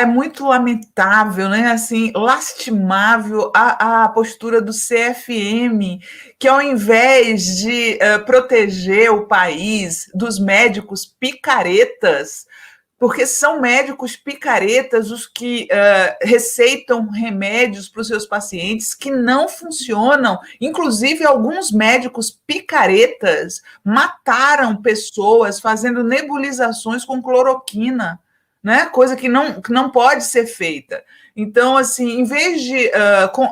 é muito lamentável, né? Assim, lastimável a postura do CFM, que ao invés de proteger o país dos médicos picaretas, porque são médicos picaretas os que receitam remédios para os seus pacientes que não funcionam. Inclusive, alguns médicos picaretas mataram pessoas fazendo nebulizações com cloroquina, né? Coisa que não pode ser feita. Então, assim, em vez de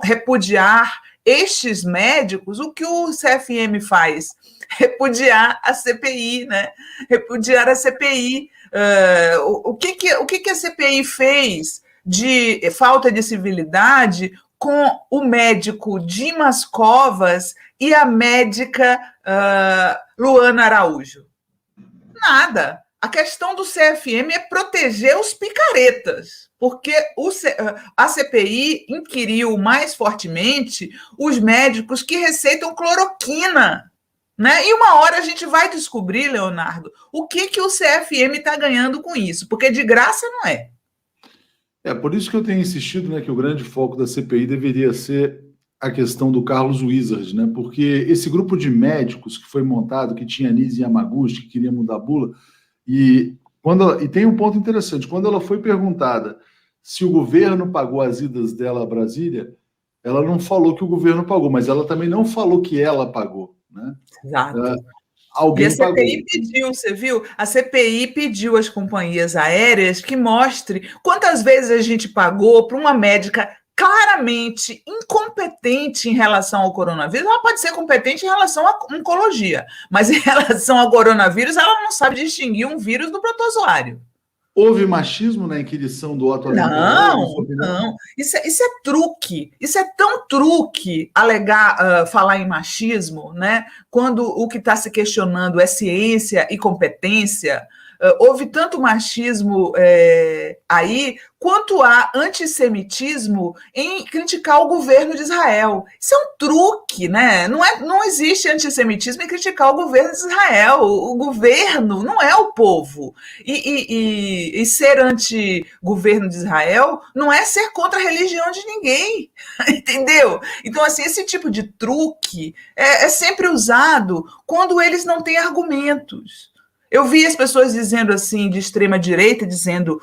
repudiar estes médicos, o que o CFM faz? Repudiar a CPI, né? Repudiar a CPI. O que a CPI fez de falta de civilidade com o médico Dimas Covas e a médica Luana Araújo? Nada. A questão do CFM é proteger os picaretas, porque a CPI inquiriu mais fortemente os médicos que receitam cloroquina. Né? E uma hora a gente vai descobrir, Leonardo, o que o CFM está ganhando com isso, porque de graça não é. É por isso que eu tenho insistido, né, que o grande foco da CPI deveria ser a questão do Carlos Wizard, né? Porque esse grupo de médicos que foi montado, que tinha Nise Yamaguchi, que queria mudar a bula, e tem um ponto interessante, quando ela foi perguntada se o governo pagou as idas dela a Brasília, ela não falou que o governo pagou, mas ela também não falou que ela pagou. Né? Exato. Alguém e a CPI pagou. pediu, você viu? A CPI pediu às companhias aéreas que mostre quantas vezes a gente pagou para uma médica claramente incompetente em relação ao coronavírus. Ela pode ser competente em relação à oncologia, mas em relação ao coronavírus, ela não sabe distinguir um vírus do protozoário. Houve machismo na inquirição do Otto Alencar? Não. Isso é truque. Isso é tão truque alegar, falar em machismo, né? Quando o que está se questionando é ciência e competência. Houve tanto machismo aí, quanto há antissemitismo em criticar o governo de Israel. Isso é um truque, né? Não existe antissemitismo em criticar o governo de Israel. O governo não é o povo. E ser anti-governo de Israel não é ser contra a religião de ninguém, entendeu? Então, assim, esse tipo de truque é sempre usado quando eles não têm argumentos. Eu vi as pessoas dizendo assim, de extrema direita, dizendo,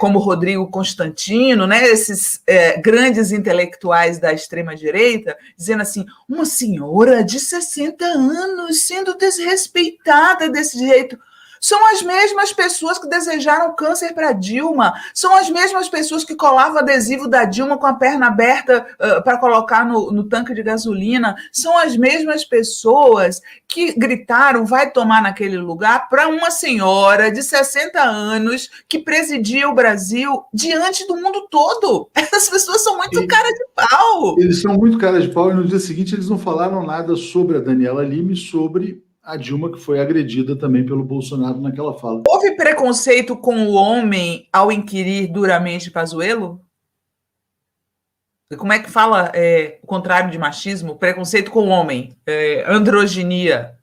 como Rodrigo Constantino, né, esses grandes intelectuais da extrema direita, dizendo assim, uma senhora de 60 anos sendo desrespeitada desse jeito. São as mesmas pessoas que desejaram câncer para Dilma, são as mesmas pessoas que colavam adesivo da Dilma com a perna aberta para colocar no tanque de gasolina, são as mesmas pessoas que gritaram, vai tomar naquele lugar, para uma senhora de 60 anos que presidia o Brasil diante do mundo todo. Essas pessoas são muito cara de pau. Eles são muito cara de pau e no dia seguinte eles não falaram nada sobre a Daniela Lima e sobre a Dilma, que foi agredida também pelo Bolsonaro naquela fala. Houve preconceito com o homem ao inquirir duramente Pazuello? Como é que fala o contrário de machismo? Preconceito com o homem, androginia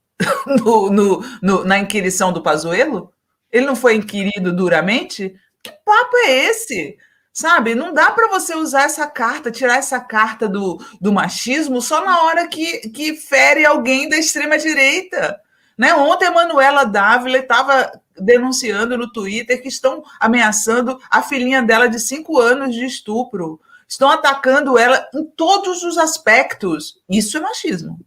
na inquirição do Pazuello? Ele não foi inquirido duramente? Que papo é esse? Sabe, não dá para você usar essa carta, tirar essa carta do machismo só na hora que fere alguém da extrema-direita. Né? Ontem a Manuela Dávila estava denunciando no Twitter que estão ameaçando a filhinha dela de 5 anos de estupro. Estão atacando ela em todos os aspectos. Isso é machismo.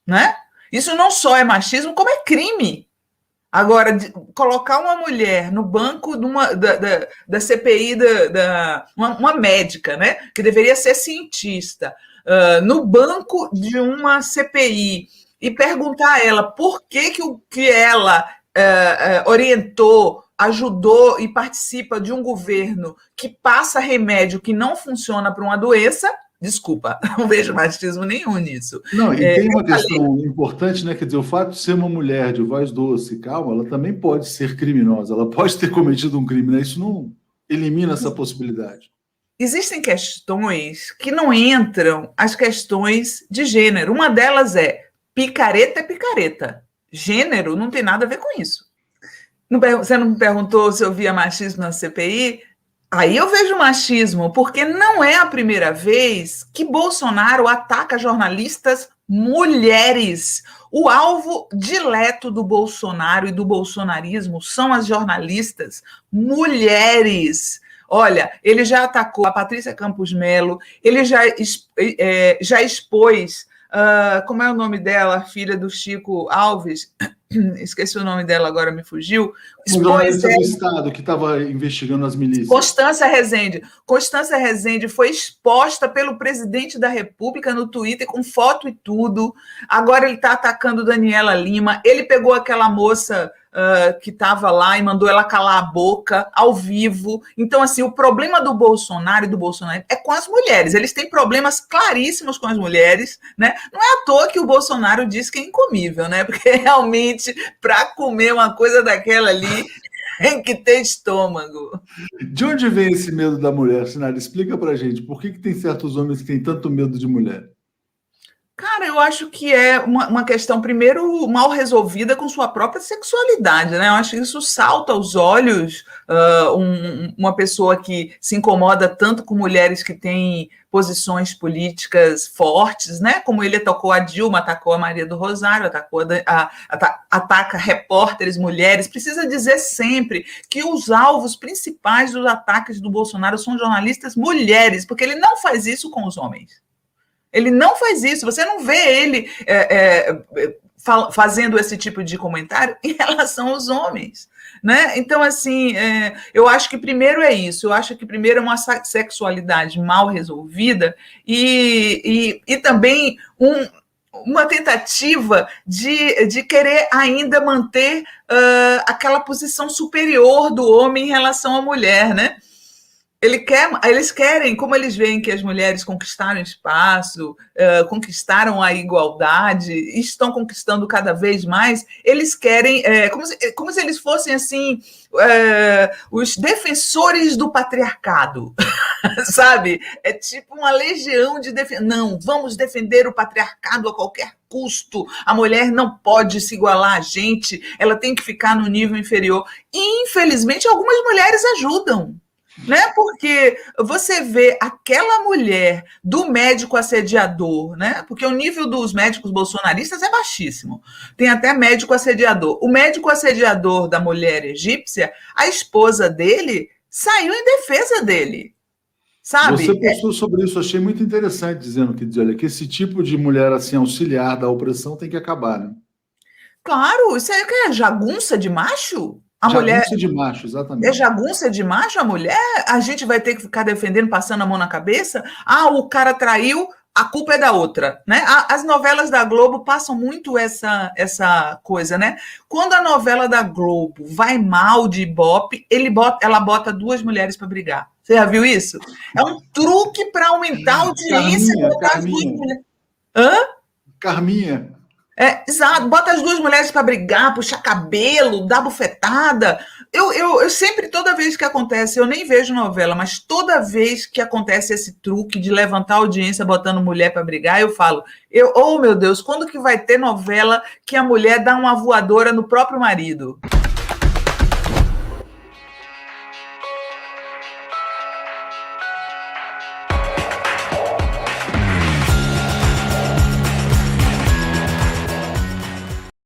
Né? Isso não só é machismo, como é crime. Agora, colocar uma mulher no banco da CPI, uma médica, né, que deveria ser cientista, no banco de uma CPI e perguntar a ela por que ela orientou, ajudou e participa de um governo que passa remédio que não funciona para uma doença. Desculpa, não vejo machismo nenhum nisso. Não, e tem uma questão importante, né? Quer dizer, o fato de ser uma mulher de voz doce e calma, ela também pode ser criminosa, ela pode ter cometido um crime, né? Isso não elimina essa possibilidade. Existem questões que não entram as questões de gênero. Uma delas é picareta. Gênero não tem nada a ver com isso. Você não me perguntou se eu via machismo na CPI? Aí eu vejo machismo, porque não é a primeira vez que Bolsonaro ataca jornalistas mulheres. O alvo dileto do Bolsonaro e do bolsonarismo são as jornalistas mulheres. Olha, ele já atacou a Patrícia Campos Melo, ele já expôs, como é o nome dela, filha do Chico Alves, esqueci o nome dela, agora me fugiu. Uma jornalista do Estado que estava investigando as milícias. Constância Rezende. Constância Rezende foi exposta pelo presidente da República no Twitter com foto e tudo. Agora ele está atacando Daniela Lima. Ele pegou aquela moça que estava lá e mandou ela calar a boca ao vivo. Então, assim, o problema do Bolsonaro e do Bolsonaro é com as mulheres. Eles têm problemas claríssimos com as mulheres, né? Não é à toa que o Bolsonaro diz que é incomível, né? Porque realmente, para comer uma coisa daquela ali, tem que ter estômago. De onde vem esse medo da mulher, Sinara? Explica pra gente. Por que tem certos homens que têm tanto medo de mulher? Cara, eu acho que é uma questão, primeiro, mal resolvida com sua própria sexualidade, né? Eu acho que isso salta aos olhos uma pessoa que se incomoda tanto com mulheres que têm posições políticas fortes, né? Como ele atacou a Dilma, atacou a Maria do Rosário, ataca repórteres mulheres. Precisa dizer sempre que os alvos principais dos ataques do Bolsonaro são jornalistas mulheres, porque ele não faz isso com os homens. Ele não faz isso, você não vê ele fazendo esse tipo de comentário em relação aos homens, né? Então, assim, eu acho que primeiro é isso, eu acho que primeiro é uma sexualidade mal resolvida e também uma tentativa de querer ainda manter aquela posição superior do homem em relação à mulher, né? Eles querem, como eles veem que as mulheres conquistaram espaço, conquistaram a igualdade, estão conquistando cada vez mais, eles querem, como se eles fossem assim, os defensores do patriarcado, sabe? É tipo uma legião de não, vamos defender o patriarcado a qualquer custo, a mulher não pode se igualar a gente, ela tem que ficar no nível inferior. E, infelizmente, algumas mulheres ajudam. Né? Porque você vê aquela mulher do médico assediador, né? Porque o nível dos médicos bolsonaristas é baixíssimo. Tem até médico assediador. O médico assediador da mulher egípcia, a esposa dele saiu em defesa dele. Sabe? Você postou sobre isso, achei muito interessante, dizendo que, olha, que esse tipo de mulher assim auxiliar da opressão tem que acabar, né? Claro, isso aí é jagunça de macho? A jagunça mulher de macho, exatamente. É jagunça de macho a mulher? A gente vai ter que ficar defendendo, passando a mão na cabeça? Ah, o cara traiu, a culpa é da outra, né? As novelas da Globo passam muito essa coisa, né? Quando a novela da Globo vai mal de Ibope, ela bota duas mulheres para brigar. Você já viu isso? É um truque para aumentar a audiência. Carminha. Hã? Carminha. Exato, bota as duas mulheres para brigar, puxar cabelo, dar bufetada. Eu sempre, toda vez que acontece, eu nem vejo novela, mas toda vez que acontece esse truque de levantar a audiência botando mulher para brigar, eu falo, oh meu Deus, quando que vai ter novela que a mulher dá uma voadora no próprio marido?